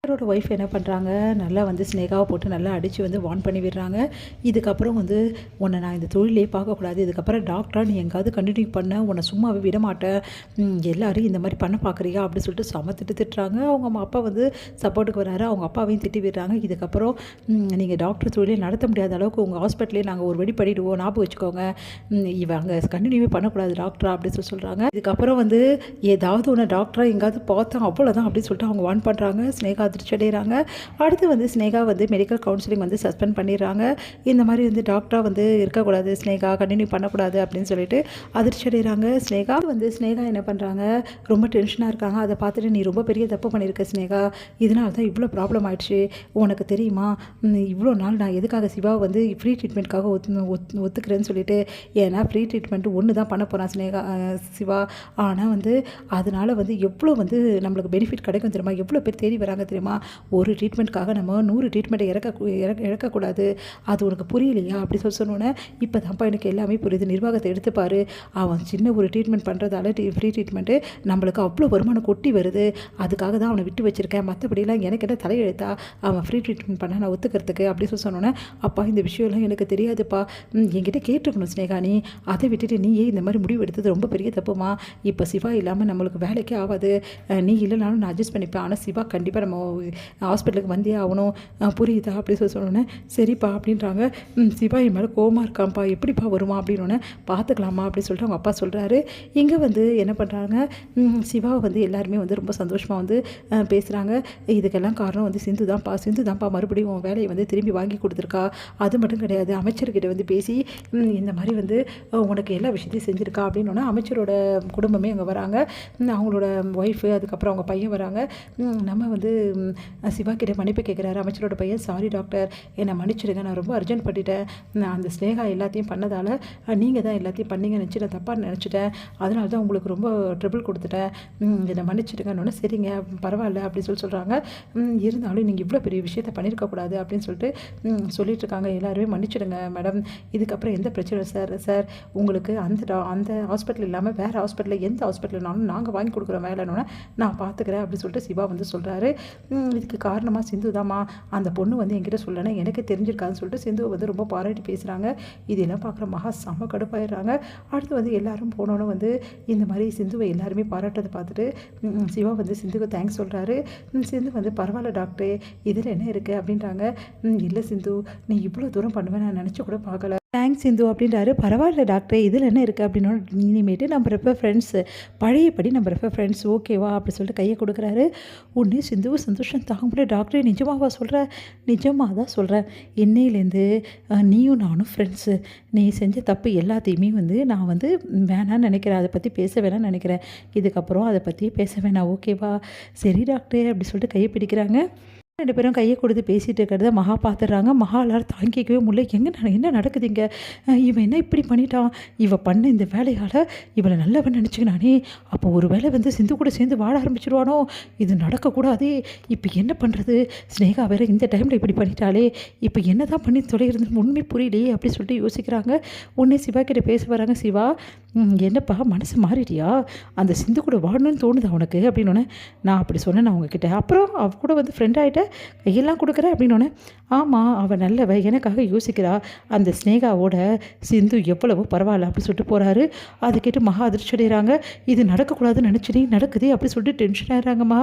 அவரோட ஒய்ஃப் என்ன பண்ணுறாங்க, நல்லா வந்து ஸ்னேகாவை போட்டு நல்லா அடித்து வந்து வார்ன் பண்ணி விடுறாங்க. இதுக்கப்புறம் வந்து உன்னை நான் இந்த தொழிலே பார்க்கக்கூடாது, இதுக்கப்புறம் டாக்டராக நீ எங்காவது கண்டினியூ பண்ண உன்னை சும்மாவே விட மாட்டேன், எல்லாரும் இந்த மாதிரி பண்ண பார்க்குறியா அப்படின்னு சொல்லிட்டு திட்டுறாங்க. அவங்க அப்பா வந்து சப்போர்ட்டுக்கு வராரு. அவங்க அப்பாவையும் திட்டி விடுறாங்க. இதுக்கப்புறம் நீங்கள் டாக்டர் தொழிலே நடத்த முடியாத அளவுக்கு உங்கள் ஹாஸ்பிட்டலே நாங்கள் ஒரு வெடி பண்ணிவிடுவோம், ஞாபகம் வச்சுக்கோங்க, அங்கே கண்டினியூவே பண்ணக்கூடாது டாக்டரா அப்படின்னு சொல்கிறாங்க. இதுக்கப்புறம் வந்து ஏதாவது ஒன்று டாக்டராக எங்காவது பார்த்தோம் அவ்வளோதான் அப்படின்னு சொல்லிட்டு அவங்க வார்ன் பண்ணுறாங்க. ஸ்னேகா அதிர்ச்சி அடைகிறாங்க. அடுத்து வந்து ஸ்னேகா வந்து மெடிக்கல் கவுன்சிலிங் வந்து சஸ்பெண்ட் பண்ணிடுறாங்க. இந்த மாதிரி வந்து டாக்டராக வந்து இருக்கக்கூடாது, ஸ்னேகா கண்டினியூ பண்ணக்கூடாது அப்படின்னு சொல்லிட்டு அதிர்ச்சி அடைகிறாங்க. ஸ்னேகா என்ன பண்ணுறாங்க, ரொம்ப டென்ஷனாக இருக்காங்க. அதை பார்த்துட்டு நீ ரொம்ப பெரிய தப்பு பண்ணியிருக்க ஸ்னேகா, இதனால தான் இவ்வளோ ப்ராப்ளம் ஆயிடுச்சு, உனக்கு தெரியுமா, இவ்வளோ நாள் நான் எதுக்காக சிவாவை வந்து ஃப்ரீ ட்ரீட்மெண்ட்காக ஒத்துக்கிறேன்னு சொல்லிட்டு, ஏன்னா ஃப்ரீ ட்ரீட்மெண்ட் ஒன்று தான் பண்ண போகிறான் சிவா, ஆனால் வந்து அதனால் வந்து எவ்வளோ வந்து நம்மளுக்கு பெனிஃபிட் கிடைக்கும் தெரியுமா, எவ்வளோ பேர் தேடி வராங்க தெரியுமா, ஒரு ட்ரீட்மெண்ட்காக நம்ம 100 ட்ரீட்மெண்ட்டை இறக்கக்கூடாது, அது உனக்கு புரியலையா அப்படி சொன்னோன்னே, இப்போ தான்ப்பா எனக்கு எல்லாமே புரியுது, நிர்வாகத்தை எடுத்துப்பார், அவன் சின்ன ஒரு ட்ரீட்மெண்ட் பண்ணுறதால ஃப்ரீ ட்ரீட்மெண்ட்டு நம்மளுக்கு அவ்வளோ வருமானம் கொட்டி வருது, அதுக்காக தான் அவனை விட்டு வச்சுருக்கேன், மற்றபடிலாம் எனக்கு என்ன தலையெழுத்தா அவன் ஃப்ரீ ட்ரீட்மெண்ட் பண்ண நான் ஒத்துக்கிறதுக்கு அப்படி சொன்னோன்னே, அப்பா இந்த விஷயம்லாம் எனக்கு தெரியாதுப்பா, என்கிட்ட கேட்டுருக்கணும் ஸ்னேகா, நீ அதை விட்டுட்டு நீயே இந்த மாதிரி முடிவு எடுத்தது ரொம்ப பெரிய தப்புமா, இப்போ சிவா இல்லாமல் நம்மளுக்கு வேலைக்கே ஆகாது, நீ இல்லைனாலும் நான் அட்ஜஸ்ட் பண்ணிப்பேன், ஆனால் சிவா கண்டிப்பாக நம்ம ஹாஸ்பிட்டலுக்கு வந்தே ஆகணும், புரியுதா அப்படி சொன்னோன்னே, சரிப்பா அப்படின்றாங்க. சிவா என் மேலே கோவமாக இருக்கான்ப்பா, எப்படிப்பா வருவான் அப்படின்னோடனே, பார்த்துக்கலாமா அப்படின்னு சொல்லிட்டு அவங்க அப்பா சொல்கிறாரு. இங்கே வந்து என்ன பண்ணுறாங்க, சிவாவை வந்து எல்லாருமே வந்து ரொம்ப சந்தோஷமாக வந்து பேசுகிறாங்க. இதுக்கெல்லாம் காரணம் வந்து சிந்து தான்ப்பா மறுபடியும் வேலையை வந்து திரும்பி வாங்கி கொடுத்துருக்கா, அது மட்டும் கிடையாது, அமைச்சர்கிட்ட வந்து பேசி இந்த மாதிரி வந்து உனக்கு எல்லா விஷயத்தையும் செஞ்சுருக்கா அப்படின்னோடனே, அமைச்சரோட குடும்பமே அங்கே வராங்க, அவங்களோட ஒய்ஃபு, அதுக்கப்புறம் அவங்க பையன் வராங்க. நம்ம வந்து சிவா கிட்ட மன்னிப்பு கேட்குறாரு அமைச்சரோட பையன், சாரி டாக்டர், என்னை மன்னிச்சிடுங்க, நான் ரொம்ப அர்ஜென்ட் பண்ணிட்டேன், நான் அந்த ஸ்னேகா எல்லாத்தையும் பண்ணதால் நீங்கள் தான் எல்லாத்தையும் பண்ணீங்கன்னு நினச்சி நான் தப்பாக நினச்சிட்டேன், அதனால தான் உங்களுக்கு ரொம்ப ட்ரிபிள் கொடுத்துட்டேன், என்னை மன்னிச்சிடுங்கன்னு. சரிங்க பரவாயில்ல அப்படின்னு சொல்கிறாங்க. இருந்தாலும் நீங்கள் இவ்வளோ பெரிய விஷயத்த பண்ணியிருக்கக்கூடாது அப்படின்னு சொல்லிட்டு இருக்காங்க. எல்லாருமே மன்னிச்சிடுங்க மேடம், இதுக்கப்புறம் எந்த பிரச்சனை சார் உங்களுக்கு அந்த ஹாஸ்பிட்டல் இல்லாமல் வேறு ஹாஸ்பிட்டலில் எந்த ஹாஸ்பிட்டல்னாலும் நாங்கள் வாங்கி கொடுக்குறோம் வேலைன்னு நான் பார்த்துக்கிறேன் அப்படின்னு சொல்லிட்டு சிவா வந்து சொல்கிறாரு. இதுக்கு காரணமாக சிந்து தாம்மா, அந்த பொண்ணு வந்து என்கிட்ட சொல்லலைன்னா எனக்கு தெரிஞ்சிருக்காதுன்னு சொல்லிட்டு சிந்துவை வந்து ரொம்ப பாராட்டி பேசுகிறாங்க. இதெல்லாம் பார்க்குற மகா செம்ம கடுப்பாயிடுறாங்க. அடுத்து வந்து எல்லாரும் போனோன்னு வந்து இந்த மாதிரி சிந்துவை எல்லாருமே பாராட்டதை பார்த்துட்டு சிவா வந்து சிந்துக்கு தேங்க்ஸ் சொல்கிறாரு. சிந்து வந்து பரவாயில்ல டாக்டரே, இதில் என்ன இருக்குது அப்படின்றாங்க. இல்லை சிந்து, நீ இவ்வளோ தூரம் பண்ணுவேன் நான் நினச்சி கூட பார்க்கல, தேங்க்ஸ் சிந்து அப்படின்றாரு. பரவாயில்ல டாக்டர், இதில் என்ன இருக்குது அப்படின்னா, இனிமேட்டு நம்ம ரெப்ப ஃப்ரெண்ட்ஸு, பழையபடி நம்ம ரெப்ப ஃப்ரெண்ட்ஸ், ஓகேவா அப்படி சொல்லிட்டு கையை கொடுக்குறாரு. உடனே சிந்துவும் சந்தோஷம் தாங்க முடியாது. டாக்டரே நிஜமாவா சொல்கிறேன், நிஜமாக தான் சொல்கிறேன், இன்னையிலேருந்து நீயும் நானும் ஃப்ரெண்ட்ஸு, நீ செஞ்ச தப்பு எல்லாத்தையுமே வந்து நான் வந்து வேணான்னு நினைக்கிறேன், அதை பற்றி பேச வேணான்னு நினைக்கிறேன், இதுக்கப்புறம் அதை பற்றி பேச வேணாம், ஓகேவா, சரி டாக்டர் அப்படி சொல்லிட்டு கையை பிடிக்கிறாங்க. 2 பேரும் கையை கொடுத்து பேசிகிட்டு இருக்கிறத மகா பார்த்துடுறாங்க. மகா எல்லாரும் தாங்கிக்கவே முடியல, என்ன நடக்குதுங்க, இவன் என்ன இப்படி பண்ணிட்டான், இவன் பண்ண இந்த வேலையால் இவளை நல்லவன் நினச்சிக்கினானே, அப்போ ஒரு வேளை வந்து சிந்து கூட சேர்ந்து வாழ ஆரம்பிச்சிடுவானோ, இது நடக்கக்கூடாதே, இப்போ என்ன பண்ணுறது, ஸ்னேகா வேறு இந்த டைமில் இப்படி பண்ணிட்டாலே, இப்போ என்ன தான் பண்ணி தொலைகிறதுன்னு உண்மை புரியலையே அப்படி சொல்லிட்டு யோசிக்கிறாங்க. உடனே சிவா கிட்ட பேச வராங்க. சிவா, என்னப்பா மனசு மாறிட்டியா, அந்த சிந்து கூட வாழணும்னு தோணுது அவனுக்கு அப்படின்னோடனே, நான் அப்படி சொன்னேன் அவங்கக்கிட்ட, அப்புறம் அவ கூட வந்து ஃப்ரெண்ட் ஆகிட்ட கையெல்லாம் கொடுக்குற அப்படின்னோடனே, ஆமாம் அவள் நல்லவ, எனக்காக யோசிக்கிறா, அந்த ஸ்னேகாவோட சிந்து எவ்வளவோ பரவாயில்ல அப்படி சொல்லிட்டு போகிறாரு. அதை கேட்டு மகா அதிர்ச்சி அடைகிறாங்க. இது நடக்கக்கூடாதுன்னு நினச்சினே நடக்குது அப்படி சொல்லிட்டு டென்ஷன் ஆகிறாங்கம்மா.